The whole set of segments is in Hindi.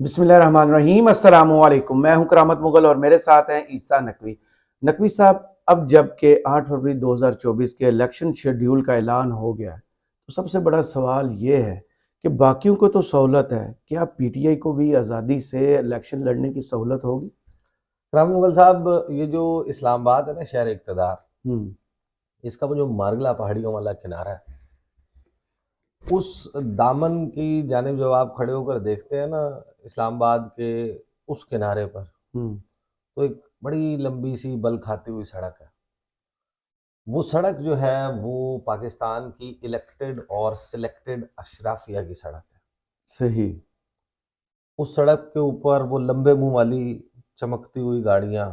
बिस्मिल्लाहिर्रहमानिर्रहीम अस्सलामुअलैकुम। मैं हूं करामत मुगल और मेरे साथ हैं ईसा नकवी। नकवी साहब, अब जब के 8 फरवरी 2024 के इलेक्शन शेड्यूल का ऐलान हो गया है तो सबसे बड़ा सवाल ये है कि बाकियों को तो सहूलत है, क्या पीटीआई को भी आज़ादी से इलेक्शन लड़ने की सहूलत होगी? राम मुगल साहब, ये जो इस्लामाबाद है ना, शहर इक़्तिदार, हम्म। इसका वो जो मारगला पहाड़ियों वाला किनारा है, उस दामन की जानिब जब आप खड़े होकर देखते हैं ना, इस्लामाबाद के उस किनारे पर, हम्म। तो एक बड़ी लंबी सी बल खाती हुई सड़क है। वो सड़क जो है वो पाकिस्तान की इलेक्टेड और सिलेक्टेड अशराफिया की सड़क है। सही। उस सड़क के ऊपर वो लंबे मुंह वाली चमकती हुई गाड़ियाँ,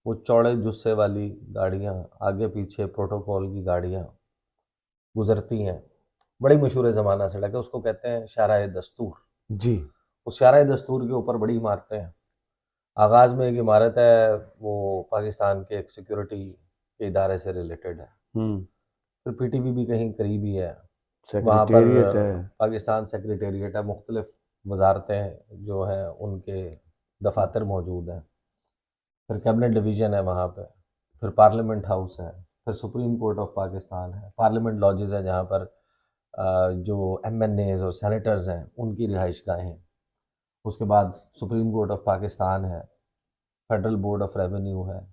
वो चौड़े जुस्से वाली गाड़ियाँ, आगे पीछे प्रोटोकॉल की गाड़ियाँ गुजरती हैं। बड़ी मशहूर ज़माना सड़क है, उसको कहते हैं शाहराह दस्तूर। जी। उस शाहराह दस्तूर के ऊपर बड़ी इमारतें हैं। आगाज़ में एक इमारत है, वो पाकिस्तान के एक सिक्योरिटी के इदारे से रिलेटेड है। हम्म। फिर पीटीवी भी कहीं करीब ही है। वहाँ पर सेक्रेटेरिएट है। पाकिस्तान सेक्रेटेरिएट है, मुख्तलिफ वजारतें जो हैं उनके दफातर मौजूद हैं। फिर कैबिनेट डिवीज़न है वहाँ पे। फिर पार्लियामेंट हाउस है। फिर सुप्रीम कोर्ट ऑफ पाकिस्तान है। पार्लियामेंट लॉजेस हैं जहाँ पर जो एमएनएज और सेनेटर्स हैं उनकी रिहाइश गाहें हैं। उसके बाद सुप्रीम कोर्ट ऑफ पाकिस्तान है। फेडरल बोर्ड ऑफ रेवेन्यू है।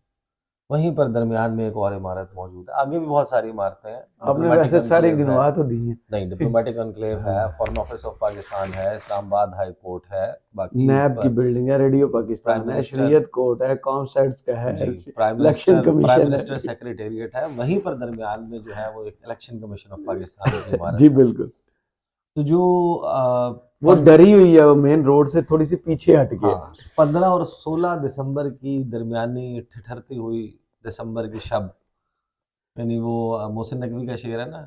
वहीं पर दरमियान में एक और इमारत मौजूद है। आगे भी बहुत सारी इमारतें हैं। आपने डिप्लोमेटिक वैसे सारे एनक्लेव है। गिनवा तो दी नहीं, डिप्लोमेटिक एनक्लेव है, हैं। फॉरेन ऑफिस ऑफ पाकिस्तान है, इस्लामाबाद हाई कोर्ट है। बाकी नैब की बिल्डिंग है, रेडियो प्राइम पाकिस्तान है, मिनिस्टर, शरीयत कोर्ट है, कॉमसेट्स का है, जी, इलेक्शन प्राइम कमीशन मिनिस्टर है। सेक्रेटेरिएट है। वहीं पर दरमियान में जो है वो एक इलेक्शन कमीशन ऑफ पाकिस्तान की इमारत जी है। बिल्कुल। तो जो वो डरी हुई है, वो मेन रोड से थोड़ी सी पीछे हट के। हाँ, 15 और 16 दिसंबर की दरमियानी ठिठरती हुई दिसंबर की शब, यानी वो मोहसिन नकवी का शेर है ना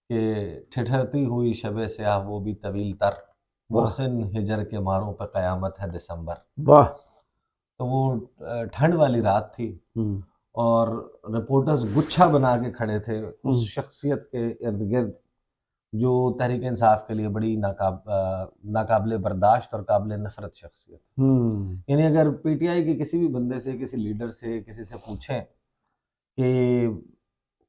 कि ठिठरती हुई शबे स्याह वो भी तवील तर, वाह। मोहसिन हिजर के मारों पर कयामत है दिसंबर। वाह। तो वो ठंड वाली रात थी हम्म। और रिपोर्टर्स गुच्छा बना के खड़े थे उस हम्म। शख्सियत के इर्द गिर्द जो तहरीक इंसाफ के लिए बड़ी नाकाबिले बर्दाश्त और काबिल नफरत शख्सियत। हम्म। यानी अगर पीटीआई के किसी भी बंदे से, किसी लीडर से, किसी से पूछें कि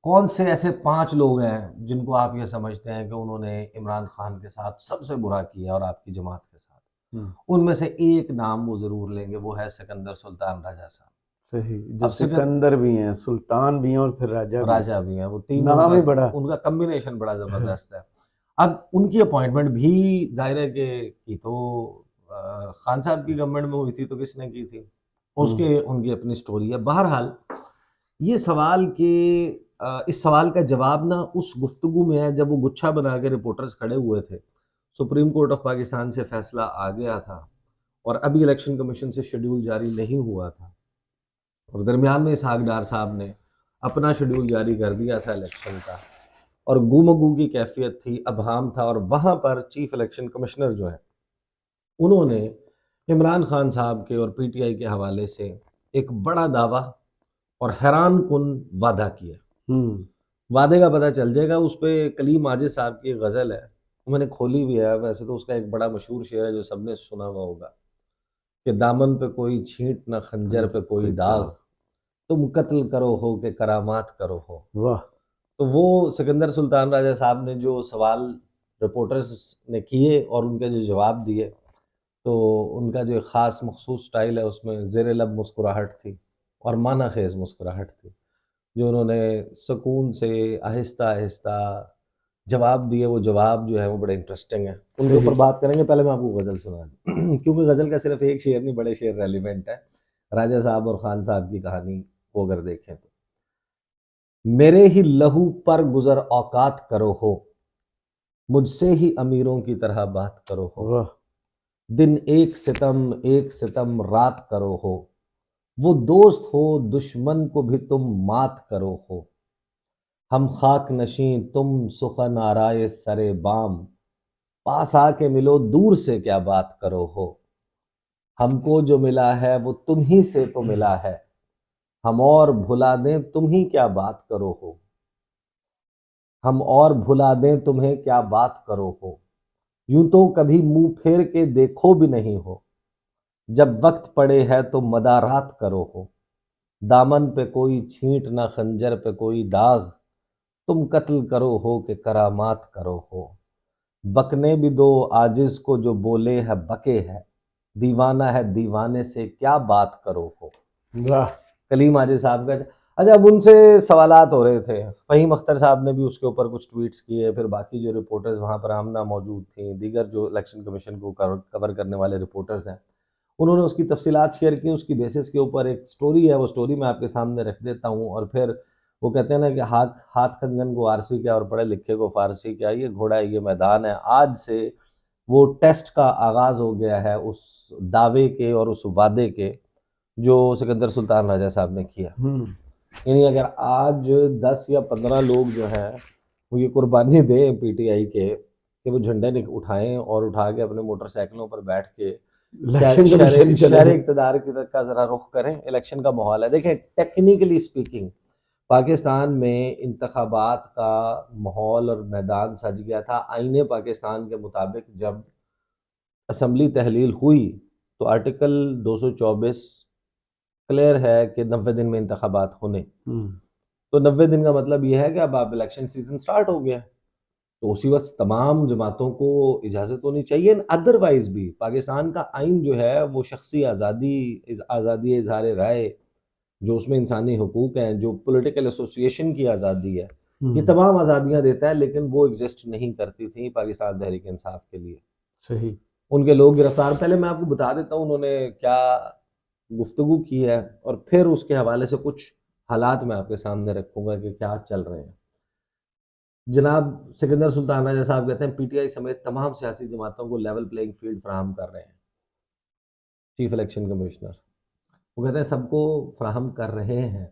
कौन से ऐसे 5 लोग हैं जिनको आप ये समझते हैं कि उन्होंने इमरान खान के साथ सबसे बुरा किया और आपकी जमात के साथ, हम्म। उनमें से एक नाम वो ज़रूर लेंगे, वो है सिकंदर सुल्तान राजा साहब। सही। जो अब सिकंदर सिकंदर भी हैं, सुल्तान भी हैं और फिर राजा भी हैं। राजा भी हैं, वो तीनों नाम का ही बड़ा। उनका कॉम्बिनेशन बड़ा ज़बरदस्त है। अब उनकी अपॉइंटमेंट भी ज़ाहिर है कि की तो खान साहब की गवर्नमेंट में हुई थी, तो किसने की थी? हम्म। उसके उनकी अपनी स्टोरी है। बहरहाल ये सवाल कि इस सवाल का जवाब ना उस गुफ्तगू में है जब वो गुच्छा बना के रिपोर्टर्स खड़े हुए थे। सुप्रीम कोर्ट ऑफ पाकिस्तान से फैसला आ गया था और अभी इलेक्शन कमीशन से शेड्यूल जारी नहीं हुआ था और दरमियान में इसहाक डार साहब ने अपना शेड्यूल जारी कर दिया था इलेक्शन का और गुमगू की कैफियत थी, अबहम था। और वहाँ पर चीफ इलेक्शन कमिश्नर जो है उन्होंने इमरान खान साहब के और पीटीआई के हवाले से एक बड़ा दावा और हैरान कुन वादा किया। हम्म। वादे का पता चल जाएगा, उस पे कलीम आजिज साहब की एक गज़ल है, वो मैंने खोली भी है। वैसे तो उसका एक बड़ा मशहूर शेर है जो सबने सुना हुआ होगा कि दामन पे कोई छींट न खंजर पे कोई कोई दाग, दाग। तुम कत्ल करो हो कि करामात करो हो। वाह। तो वो सिकंदर सुल्तान राजा साहब ने जो सवाल रिपोर्टर्स ने किए और उनके जो जवाब दिए, तो उनका जो एक ख़ास मखसूस स्टाइल है उसमें ज़ेर लब मुस्कुराहट थी और माना खेज़ मुस्कुराहट थी, जो उन्होंने सुकून से आहिस्ता आहिस्ता जवाब दिए। वो जवाब जो है वो बड़े इंटरेस्टिंग है, उनके सही। ऊपर बात करेंगे। पहले मैं आपको गज़ल सुना दूं क्योंकि गज़ल का सिर्फ एक शेर नहीं, बड़े शेर रेलिवेंट है। राजा साहब और खान साहब की कहानी को अगर देखें तो, मेरे ही लहू पर गुजर औकात करो हो, मुझसे ही अमीरों की तरह बात करो हो। वाह। दिन एक सितम रात करो हो, वो दोस्त हो दुश्मन को भी तुम मात करो हो। हम खाक नशीं तुम सुखन आराए सरे बाम, पास आके मिलो दूर से क्या बात करो हो। हमको जो मिला है वो तुम ही से तो मिला है, हम और भुला दें तुम ही क्या बात करो हो। हम और भुला दें तुम्हें क्या बात करो हो। यूं तो कभी मुंह फेर के देखो भी नहीं हो, जब वक्त पड़े है तो मदारात करो हो। दामन पे कोई छींट ना खंजर पे कोई दाग, तुम कत्ल करो हो कि करामात करो हो। बकने भी दो आजिज को जो बोले है बके है, दीवाना है दीवाने से क्या बात करो हो। वाह। कलीम आजिज साहब का। अच्छा, अब उनसे सवालात हो रहे थे, फ़हीम अख्तर साहब ने भी उसके ऊपर कुछ ट्वीट्स किए, फिर बाकी जो रिपोर्टर्स वहाँ पर आमना मौजूद थी, दीगर जो इलेक्शन कमीशन को कवर करने वाले रिपोर्टर्स हैं, उन्होंने उसकी तफसीलात शेयर की। उसकी बेसिस के ऊपर एक स्टोरी है, वो स्टोरी मैं आपके सामने रख देता हूँ। और फिर वो कहते हैं ना कि हाथ हाथ कंगन को आरसी क्या और पढ़े लिखे को फारसी क्या, ये घोड़ा है, ये मैदान है। आज से वो टेस्ट का आगाज़ हो गया है उस दावे के और उस वादे के जो सिकंदर सुल्तान राजा साहब ने किया। यानी अगर आज 10 या 15 लोग जो हैं वो ये कुर्बानी दें पीटीआई के कि वो झंडे उठाएं और उठा के अपने मोटरसाइकिलों पर बैठ के इलेक्शन कमीशन ही चले शहर जाए। इक़्तिदार की तरफ का ज़रा रुख करें। इलेक्शन का माहौल है, देखें टेक्निकली स्पीकिंग पाकिस्तान में इंतखाबात का माहौल और मैदान सज गया था। आईने पाकिस्तान के मुताबिक जब असम्बली तहलील हुई तो आर्टिकल 224 क्लियर है कि 90 दिन में इंतखाबात होने। तो 90 दिन का मतलब यह है कि अब आप इलेक्शन सीजन स्टार्ट हो गया है, तो उसी वक्त तमाम जमातों को इजाज़त होनी चाहिए। अदरवाइज भी पाकिस्तान का आइन जो है वो शख्सी आज़ादी इजहार राय, जो उसमें इंसानी हकूक़ हैं, जो पॉलिटिकल एसोसिएशन की आज़ादी है, ये तमाम आज़ादियाँ देता है, लेकिन वो एग्जिस्ट नहीं करती थी पाकिस्तान तहरीक इंसाफ के लिए। सही। उनके लोग गिरफ्तार, पहले मैं आपको बता देता हूँ उन्होंने क्या गुफ्तगू की है और फिर उसके हवाले से कुछ हालात मैं आपके सामने रखूंगा कि क्या चल रहे हैं। जनाब सिकंदर सुल्तान राजा साहब कहते हैं पीटीआई समेत तमाम सियासी जमातों को लेवल प्लेइंग फील्ड फराहम कर रहे हैं। चीफ इलेक्शन कमिश्नर वो कहते हैं सबको फराहम कर रहे हैं।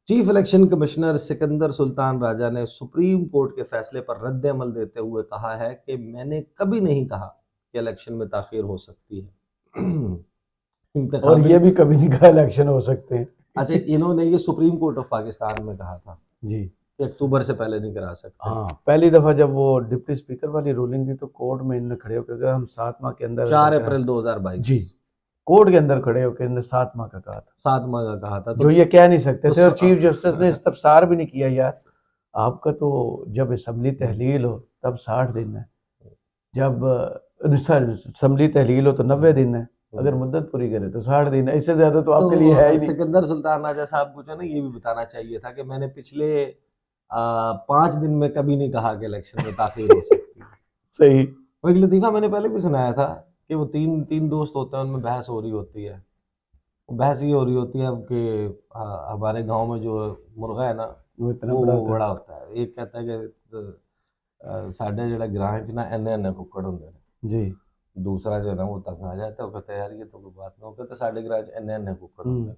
Chief election commissioner Sikandar Sultan Raja ने सुप्रीम कोर्ट के फैसले पर रद्द अमल देते हुए कहा है कि मैंने कभी नहीं कहा कि इलेक्शन में ताखीर हो सकती है। और ये भी कभी नहीं कहा इलेक्शन हो सकते हैं। अच्छा, इन्होंने ये सुप्रीम कोर्ट ऑफ पाकिस्तान में कहा था जी। कि अक्टूबर से पहले नहीं करा सकते। हाँ, पहली दफा जब वो डिप्टी स्पीकर वाली रूलिंग थी तो कोर्ट में इन्होंने खड़े होकर कहा हम 7 माह के अंदर 4 अप्रैल 2022 जी, कोर्ट के अंदर खड़े होकर इन्होंने 7 माह का कहा था, 7 माह का कहा था। जो ये कह नहीं सकते तो थे। और चीफ जस्टिस ने इस्तफसार भी नहीं किया, यार आपका तो जब असम्बली तहलील हो तब 60 दिन है, जब असम्बली तहलील हो तो 90 दिन है, अगर मुद्दत पूरी करे तो 60 दिन है, इससे ज्यादा तो आपके लिए है ही नहीं। सिकंदर सुल्तान राजा साहब को जो ना ये भी बताना चाहिए था कि मैंने पिछले 5 दिन में कभी नहीं कहा कि इलेक्शन में ताखीर हो सकती है। सही। और एक लतीफ़ा मैंने पहले भी सुनाया था कि वो तीन दोस्त होते हैं, उनमें बहस हो रही होती है। बहस ये हो रही होती है कि हमारे गांव में जो मुर्गा है ना वो इतना वो बड़ा बड़ा होता है। एक कहता है कि साढ़े ਜਿਹੜਾ ग्रां च ना इन्ने कुक्कड़ होंगे ने जी। दूसरा जो है ना वो तंग आ जाता है, वो कहता है यार ये तो कोई बात नहीं, वो कहता साढ़े ग्रां च इन्ने कुक्कड़ होंगे ने।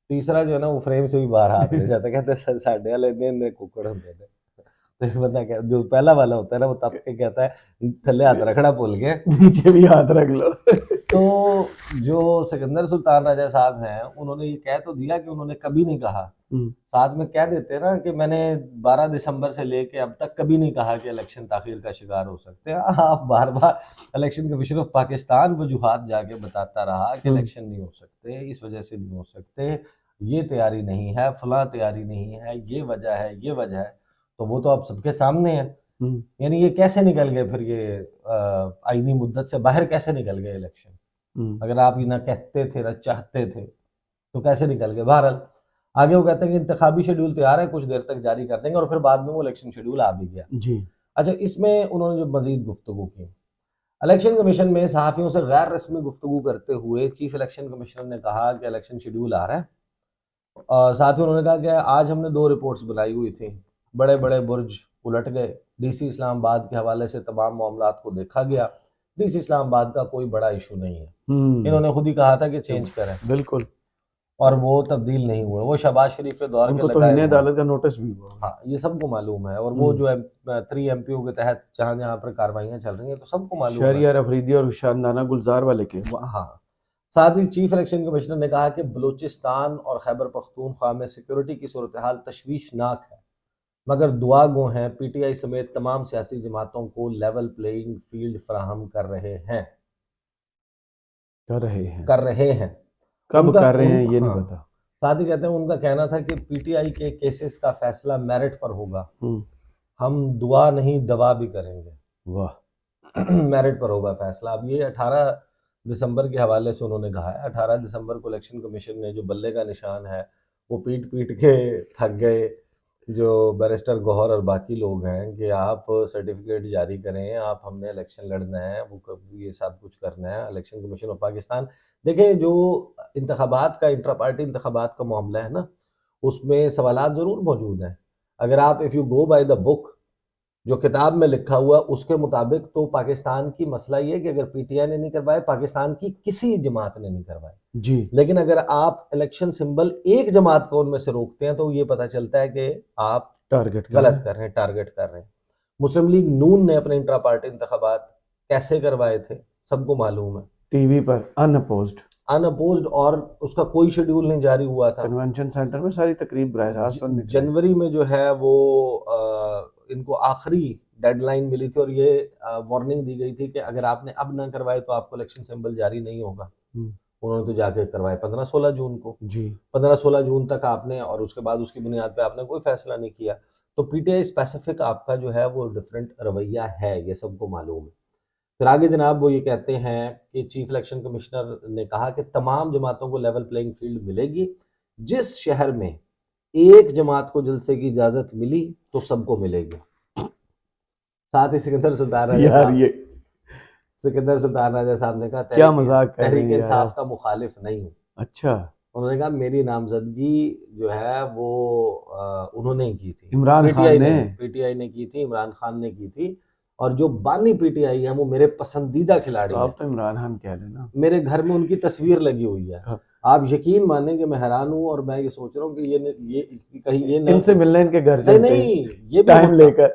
तीसरा जो है ना वो फ्रेम से भी बाहर हाथ ले जाता है, कहता है साढ़े वाले इन्ने कुक्कड़ होंगे ने। तो एक बंदा जो पहला वाला होता है ना वो तब के कहता है थल्ले हाथ रखना भूल गए, नीचे भी हाथ रख लो। तो जो सिकंदर सुल्तान राजा साहब हैं उन्होंने ये कह तो दिया कि उन्होंने कभी नहीं कहा, साथ में कह देते हैं ना कि मैंने 12 दिसंबर से लेके अब तक कभी नहीं कहा कि इलेक्शन ताखीर का शिकार हो सकते हैं। आप बार बार इलेक्शन कमीशन ऑफ पाकिस्तान वजूहात जाके बताता रहा कि इलेक्शन नहीं हो सकते, इस वजह से नहीं हो सकते, ये तैयारी नहीं है, फलां तैयारी नहीं है, ये वजह है, ये वजह है। तो वो तो अब सबके सामने है। यानी ये कैसे निकल गए फिर ये आईनी मुद्दत से बाहर कैसे निकल गए इलेक्शन? अगर आप ये ना कहते थे ना चाहते थे तो कैसे निकल गए? बहरहाल आगे वो कहते हैं कि इंतखाबी शेड्यूल तैयार है, कुछ देर तक जारी कर देंगे, और फिर बाद में वो इलेक्शन शेड्यूल आ भी गया जी। अच्छा, इसमें उन्होंने जो मजीद गुफ्तगू की, इलेक्शन कमीशन में सहाफ़ियों से गैर रस्मी गुफ्तगू करते हुए चीफ इलेक्शन कमिश्नर ने कहा कि इलेक्शन शेड्यूल आ रहा है। साथ ही उन्होंने कहा कि आज हमने 2 रिपोर्ट्स बनाई हुई थी, बड़े बड़े बुर्ज उलट गए, डीसी इस्लामाबाद के हवाले से तमाम मामलात को देखा गया, डीसी इस्लामाबाद का कोई बड़ा इशू नहीं है। इन्होंने खुद ही कहा था कि चेंज करें, बिल्कुल, और वो तब्दील नहीं हुए। वो शहबाज शरीफ के दौर के तो हिने अदालत का नोटिस भी हुआ। हाँ, ये सबको मालूम है। और वो जो है 3 एमपीओ के तहत जहाँ जहाँ पर कार्रवाइयाँ चल रही हैं तो सबको मालूम है। शहरियार अफरीदी और शानदाना गुलजार वाले केस। हाँ। साथ ही चीफ इलेक्शन कमिश्नर ने कहा कि बलूचिस्तान और खैबर पख्तूनख्वा में सिक्योरिटी की सूरत हाल तशवीशनाक है। मगर दुआ गो हैं पीटीआई समेत तमाम सियासी जमातों को लेवल प्लेइंग फील्ड फराहम कर रहे हैं। कर रहे हैं। कर रहे हैं कब उनका कर रहे उन हैं ये नहीं हाँ, पता। साथ ही कहते हैं उनका कहना था कि पीटीआई के केसेस का फैसला मेरिट पर होगा, हम दुआ नहीं दवा भी करेंगे। वाह। मेरिट पर होगा फैसला। अब ये 18 दिसंबर के हवाले से उन्होंने कहा है। 18 दिसंबर को इलेक्शन कमीशन ने जो बल्ले का निशान है वो पीट पीट के थक गए जो बैरिस्टर गौहर और बाकी लोग हैं कि आप सर्टिफिकेट जारी करें, आप हमने इलेक्शन लड़ना है, वो ये सब कुछ करना है। इलेक्शन कमीशन ऑफ पाकिस्तान देखें, जो इंतखाबात का इंट्रा पार्टी इंतखाबात का मामला है ना, उसमें सवालात ज़रूर मौजूद हैं। अगर आप if you go by the book, जो किताब में लिखा हुआ उसके मुताबिक, तो पाकिस्तान की मसला ये है कि अगर पीटीआई ने नहीं करवाए, पाकिस्तान की किसी जमात ने नहीं करवाए। जी। लेकिन अगर आप इलेक्शन सिंबल एक जमात को उनमें से रोकते हैं तो ये पता चलता है कि आप टारगेट कर गलत रहे हैं। कर रहे हैं, टारगेट कर रहे हैं। मुस्लिम लीग नून ने अपने इंट्रा पार्टी इंतखाबात कैसे करवाए थे, सबको मालूम है। टीवी पर अनअपोज्ड, अनअपोज्ड, और उसका कोई शेड्यूल नहीं जारी हुआ था। कन्वेंशन सेंटर में सारी तकरीब बरह रास्त सुनने के लिए। जनवरी में जो है वो इनको आखिरी डेडलाइन मिली थी और ये वार्निंग दी गई थी कि अगर आपने अब ना करवाए तो आपको इलेक्शन सिंबल जारी नहीं होगा। उन्होंने तो जाके करवाए 15-16 जून को। जी। 15-16 जून तक आपने, और उसके बाद उसकी बुनियाद पे आपने कोई फैसला नहीं किया। तो पीटीआई स्पेसिफिक आपका जो है वो डिफरेंट रवैया है, ये सबको मालूम है। फिर आगे जनाब वो ये कहते हैं कि चीफ इलेक्शन कमिश्नर ने कहा कि तमाम जमातों को लेवल प्लेइंग फील्ड मिलेगी। जिस शहर में एक जमात को जलसे की इजाजत मिली तो सबको मिलेगी। साथ ही सिकंदर सुल्तान राजा यार साहब ये सिकंदर सुल्तान राजा साहब ने कहा क्या मजाक कर रहे तहरीक हैं यार इंसाफ आप। का मुखालिफ नहीं हूँ। अच्छा। उन्होंने कहा मेरी नामजदगी जो है वो उन्होंने ही की थी, इमरान खान ने। पीटीआई ने की थी, इमरान खान ने की थी। और जो बानी पीटीआई है वो मेरे पसंदीदा तो खिलाड़ी हैं। आप तो इमरान खान कह लेना। मेरे घर में उनकी तस्वीर लगी हुई है। हाँ। आप यकीन माने कि मैं हैरान हूँ, और मैं ये सोच रहा हूँ कि ये कहीं ये ना इनसे मिलने इनके घर नहीं चलते हैं नहीं ये भी टाइम होता। लेकर।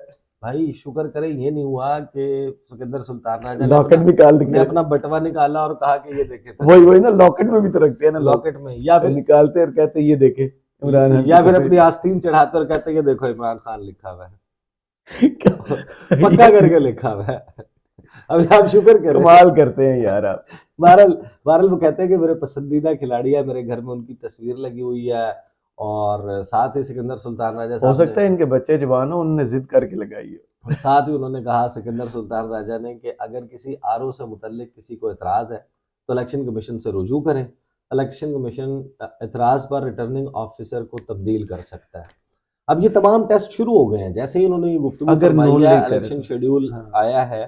भाई शुक्र करें ये नहीं हुआ कि सिकंदर सुल्तान राजा लॉकेट निकाल ने के अपना बटवा निकाला और कहा कि ये देखे वही वही ना, लॉकेट में भी तो रखते हैं ना लोग। लॉकेट में, या फिर निकालते और कहते हैं, ये देखे इमरान खान या की फिर तस्वीर। अपनी आस्तीन चढ़ाते और कहते हैं ये देखो इमरान खान लिखा हुआ है। पक्का ये करके लिखा हुआ है। अभी आप शुक्र करें। कमाल करते हैं यार आप। बहरहाल बहरहाल वो कहते हैं कि मेरे पसंदीदा खिलाड़ी है, मेरे घर में उनकी तस्वीर लगी हुई है। और साथ ही सिकंदर सुल्तान राजा हो साहब सकता है इनके बच्चे जवान हो, उन्होंने जिद करके लगाई है। ने साथ ही उन्होंने कहा, सिकंदर सुल्तान राजा ने, कि अगर किसी आरओ से मुतल्लिक किसी को एतराज़ है तो इलेक्शन कमीशन से रुजू करें। इलेक्शन कमीशन एतराज़ पर रिटर्निंग ऑफिसर को तब्दील कर सकता है। अब ये तमाम टेस्ट शुरू हो गए हैं जैसे ही उन्होंने ये गुफ्तगू अगर फरमाई नून है, लीग करे इलेक्शन तो। शेड्यूल हाँ। आया है।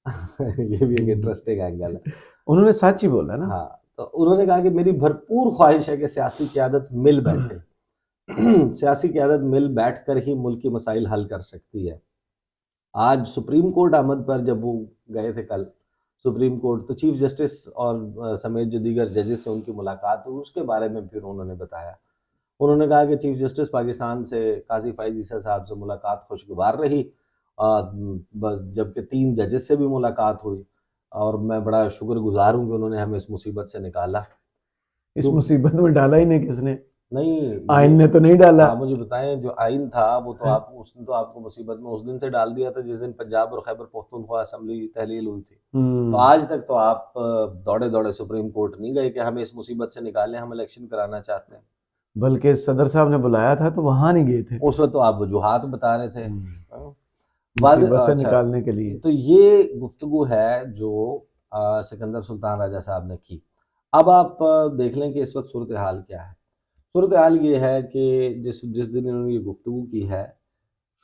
ये भी एक इंटरेस्टिंग एंगल है। उन्होंने सच ही बोला ना। हाँ, तो उन्होंने कहा कि मेरी भरपूर ख्वाहिश है कि सियासी क़यादत मिल बैठे। सियासी क़यादत मिल बैठ कर ही मुल्क की मसाइल हल कर सकती है। आज सुप्रीम कोर्ट आमद पर जब वो गए थे कल सुप्रीम कोर्ट, तो चीफ जस्टिस और समेत जो दीगर जजेस से उनकी मुलाकात हुई, उसके बारे में फिर उन्होंने बताया। उन्होंने कहा कि चीफ जस्टिस पाकिस्तान से काजी फ़ाइज़ ईसा साहब से मुलाकात खुशगवार रही, जबकि 3 जजेस से भी मुलाकात हुई, और मैं बड़ा शुक्रगुजार हूँ कि उन्होंने हमें इस मुसीबत से निकाला। इस क्यों मुसीबत में डाला ही नहीं किसने। नहीं, आइन ये ने तो नहीं डाला। आप मुझे बताएं, जो आइन था वो तो आप उसने तो आपको मुसीबत में उस दिन से डाल दिया था जिस दिन पंजाब और खैबर पख्तूनख्वा असेंबली तहलील हुई थी। तो आज तक तो आप दौड़े दौड़े सुप्रीम कोर्ट नहीं गए कि हमें इस मुसीबत से निकालें, हम इलेक्शन कराना चाहते हैं। बल्कि सदर साहब ने बुलाया था तो वहां नहीं गए थे। उस वक्त तो आप वजूहात बता रहे थे। मुसीबत से अच्छा, निकालने के लिए। तो ये गुफ्तगू है जो सिकंदर सुल्तान राजा साहब ने की। अब आप देख लें कि इस वक्त सूरत हाल क्या है। सूरत हाल ये है कि जिस जिस दिन इन्होंने ये गुफ्तगू की है,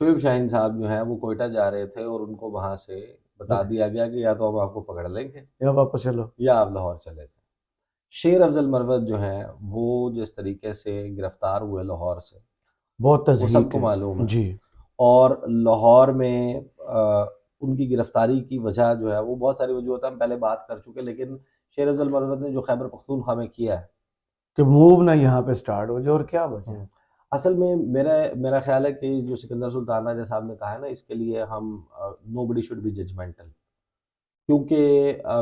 शुएब शाहीन साहब जो हैं वो कोयटा जा रहे थे और उनको वहाँ से बता दिया गया कि या तो हम आपको पकड़ लेंगे या वापस चलो। या आप लाहौर चले जाएं। शेर अफजल मरवत जो हैं वो जिस तरीके से गिरफ्तार हुए लाहौर से, बहुत वो तजहीक सबको है मालूम है। जी। और लाहौर में उनकी गिरफ्तारी की वजह जो है वो बहुत सारी वजूहत हम पहले बात कर चुके, लेकिन शेर अफजल मरवत ने जो खैबर पख्तूनख्वा में किया है कि मूव ना यहाँ पे स्टार्ट हो जाए और क्या बचे। असल में मेरा मेरा ख्याल है कि जो सिकंदर सुल्तान राजा साहब ने कहा है ना, इसके लिए हम nobody should be judgmental. क्योंकि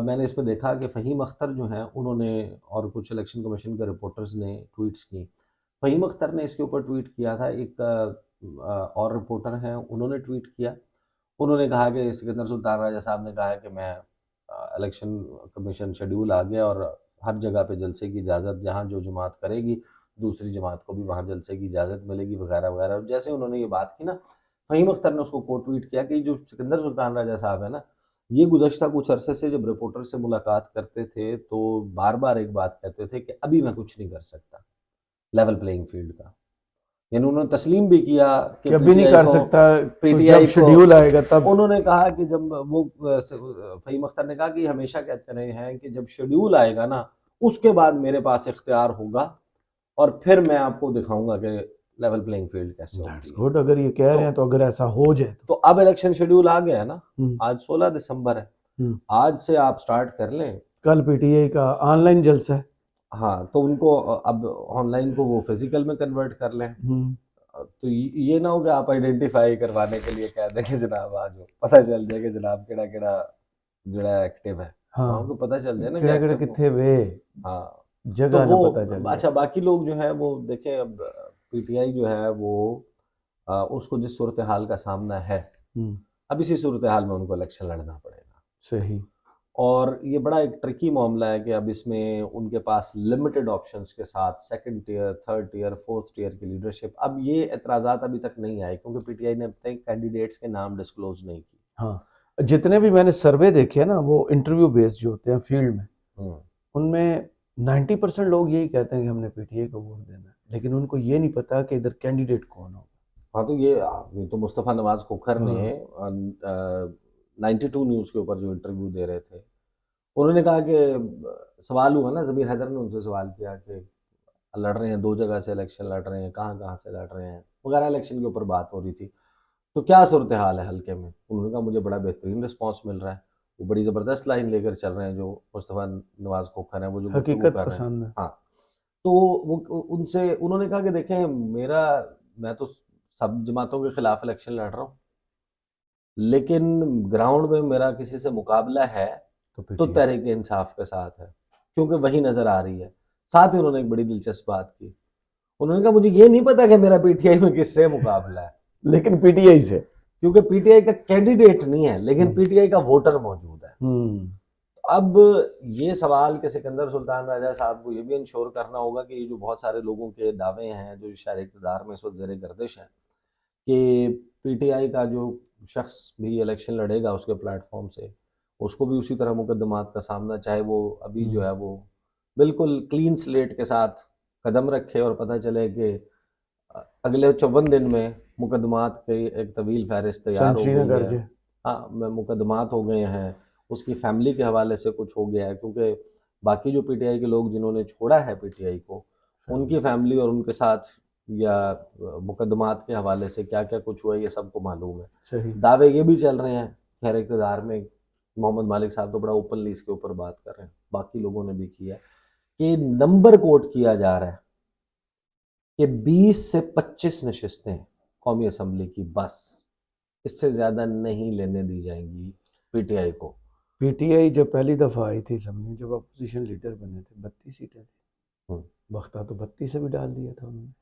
मैंने इसमें देखा कि फ़हीम अख्तर जो हैं उन्होंने, और कुछ इलेक्शन कमीशन के रिपोर्टर्स ने ट्वीट्स की। फ़हीम अख्तर ने इसके ऊपर ट्वीट किया था, एक और रिपोर्टर हैं, उन्होंने ट्वीट किया। उन्होंने कहा कि सिकंदर सुल्तान राजा साहब ने कहा है कि मैं इलेक्शन कमीशन शेड्यूल आ गया और हर जगह पे जलसे की इजाज़त, जहाँ जो जमात करेगी दूसरी जमात को भी वहाँ जलसे की इजाज़त मिलेगी वगैरह वगैरह। और जैसे उन्होंने ये बात की ना, फ़हीम अख्तर ने उसको कोट ट्वीट किया कि जो सिकंदर सुल्तान राजा साहब है ना, ये गुज़श्ता कुछ अरसे से जब रिपोर्टर से मुलाकात करते थे तो बार बार एक बात कहते थे कि अभी मैं कुछ नहीं कर सकता लेवल प्लेइंग फील्ड का। यानी उन्होंने तस्लीम भी किया कि कि अभी नहीं कर सकता, जब पीटीआई को शेड्यूल आएगा तब। उन्होंने कहा कि जब वो फ़हीम अख्तर ने कहा कि हमेशा कहते रहे हैं कि जब शेड्यूल आएगा ना, उसके बाद मेरे पास इख्तियार होगा और फिर मैं आपको दिखाऊंगा कि लेवल प्लेइंग फील्ड कैसे दैट्स होती है। गुड, अगर ये कह रहे हैं तो अगर ऐसा हो जाए तो अब इलेक्शन शेड्यूल आ गया है ना, हम्म, आज 16 दिसंबर है, हम्म। आज से आप स्टार्ट कर लें। कल पीटीआई का ऑनलाइन जलसा है। हाँ, तो उनको अब ऑनलाइन को वो फिजिकल में कन्वर्ट कर लें। तो ये ना हो कि आप आइडेंटिफाई करवाने के लिए कह दें कि जनाब आ जाओ, पता चल जाए कि जनाब केड़ा केड़ा जड़ा एक्टिव है, हाँ, वहाँ को पता चल जाए ना कि केड़ा केड़ा एक्टिव को। कितने वे हाँ, तो जगह ना वो पता चल जाए। अच्छा, बाकी लोग जो है वो देखें, अब पीटीआई जो है वो उसको जिस सूरत हाल का सामना है, हम्म, अब इसी सूरत हाल में उनको इलेक्शन लड़ना पड़ेगा। सही। और ये बड़ा एक ट्रिकी मामला है कि अब इसमें उनके पास लिमिटेड ऑप्शंस के साथ second tier, third tier, fourth tier की लीडरशिप, अब ये एतराज़ात अभी तक नहीं आए क्योंकि पीटीआई ने अब तक कैंडिडेट्स के नाम डिस्क्लोज नहीं की। हाँ, जितने भी मैंने सर्वे देखे हैं ना, वो इंटरव्यू बेस्ड जो होते हैं फील्ड में, हम्म, उनमें 90% लोग यही कहते हैं कि हमने पीटीआई को वोट देना है, लेकिन उनको ये नहीं पता कि इधर कैंडिडेट कौन होगा। हाँ, तो ये तो मुस्तफ़ा नवाज खोखर ने हाँ, 92 न्यूज़ के ऊपर जो इंटरव्यू दे रहे थे, उन्होंने कहा कि सवाल हुआ ना, ज़मीर हैदर ने उनसे सवाल किया कि लड़ रहे हैं, 2 जगह से इलेक्शन लड़ रहे हैं, कहाँ-कहाँ से लड़ रहे हैं वगैरह, इलेक्शन के ऊपर बात हो रही थी। तो क्या सूरत हाल है हल्के में? उन्होंने कहा मुझे बड़ा बेहतरीन रिस्पॉन्स मिल रहा है। वो बड़ी ज़बरदस्त लाइन लेकर चल रहे हैं जो मुस्तफ़ा नवाज़ खोखर हैं, वो जो गुफ्तगू हकीकत कर रहे हैं। पसंद है। हाँ, तो वो उनसे उन्होंने कहा कि देखें, मैं तो सब जमातों के खिलाफ इलेक्शन लड़ रहा हूँ, लेकिन ग्राउंड में मेरा किसी से मुकाबला है तो तो पीटीआई तहरीक इंसाफ के साथ है, क्योंकि वही नज़र आ रही है। साथ ही उन्होंने एक बड़ी दिलचस्प बात की, उन्होंने कहा मुझे ये नहीं पता कि मेरा पीटीआई में किससे मुकाबला है, लेकिन पीटीआई से। क्योंकि पीटीआई का कैंडिडेट नहीं है लेकिन पीटीआई का वोटर मौजूद है। हम्म, अब ये सवाल कि सिकंदर सुल्तान राजा साहब को ये भी इंश्योर करना होगा कि ये जो बहुत सारे लोगों के दावे हैं जो शहर इक़्तिदार में इस वक्त ज़ेर गर्दिश हैं कि पीटीआई का जो शख्स भी इलेक्शन लड़ेगा उसके प्लेटफॉर्म से, उसको भी उसी तरह मुकदमात का सामना, चाहे वो अभी जो है वो बिल्कुल क्लीन स्लेट के साथ कदम रखे और पता चले कि अगले 54 दिन में मुकदमात की एक तवील फहरिस्त तैयार हो सेंचुरी ना गई कर है। जाए। हाँ, मुकदमात हो गए हैं, उसकी फैमिली के हवाले से कुछ हो गया है, क्योंकि बाकी जो पीटीआई के लोग जिन्होंने छोड़ा है पीटीआई को, उनकी फैमिली और उनके साथ या मुकदमात के हवाले से क्या क्या कुछ हुआ है, ये सबको मालूम है। सही। दावे ये भी चल रहे हैं खैर इक़्तिदार में, मोहम्मद मालिक साहब तो बड़ा ओपनली इसके ऊपर बात कर रहे हैं, बाकी लोगों ने भी किया है, कि नंबर कोट किया जा रहा है कि 20 से 25 नशिस्तें कौमी असम्बली की, बस इससे ज़्यादा नहीं लेने दी जाएंगी पीटीआई को। पीटीआई जब पहली दफा आई थी, सबने जब अपोजिशन लीडर बने थे 32 सीटें थी, हम्म। बख्ता तो 32 से भी डाल दिया था उन्होंने।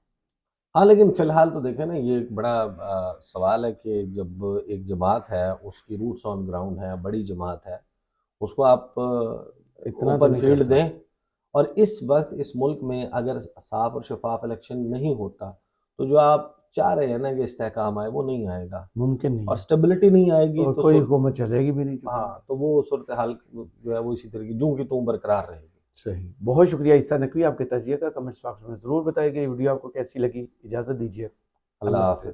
हाँ, लेकिन फिलहाल तो देखें ना, ये एक बड़ा सवाल है कि जब एक जमात है उसकी रूट्स ऑन ग्राउंड है, बड़ी जमात है, उसको आप इतना तो ओपन नहीं कर फील्ड दें। सकते। और इस वक्त इस मुल्क में अगर साफ और शफाफ इलेक्शन नहीं होता तो जो आप चाह रहे हैं ना कि इस्तेहकाम आए, वो नहीं आएगा मुमकिन नहीं और है, स्टेबिलिटी नहीं आएगी, और तो कोई हुकूमत चलेगी भी नहीं चुकी। हाँ, तो वो सूरत हाल जो है वो इसी तरह की जूं की तूं बरकरार रहेगी। सही, बहुत शुक्रिया ईसा नकवी, आपके तजिए का कमेंट्स बॉक्स में ज़रूर बताइएगा। ये वीडियो आपको कैसी लगी, इजाज़त दीजिए। अल्लाह अल्लाह हाफिज़। हाफिज़।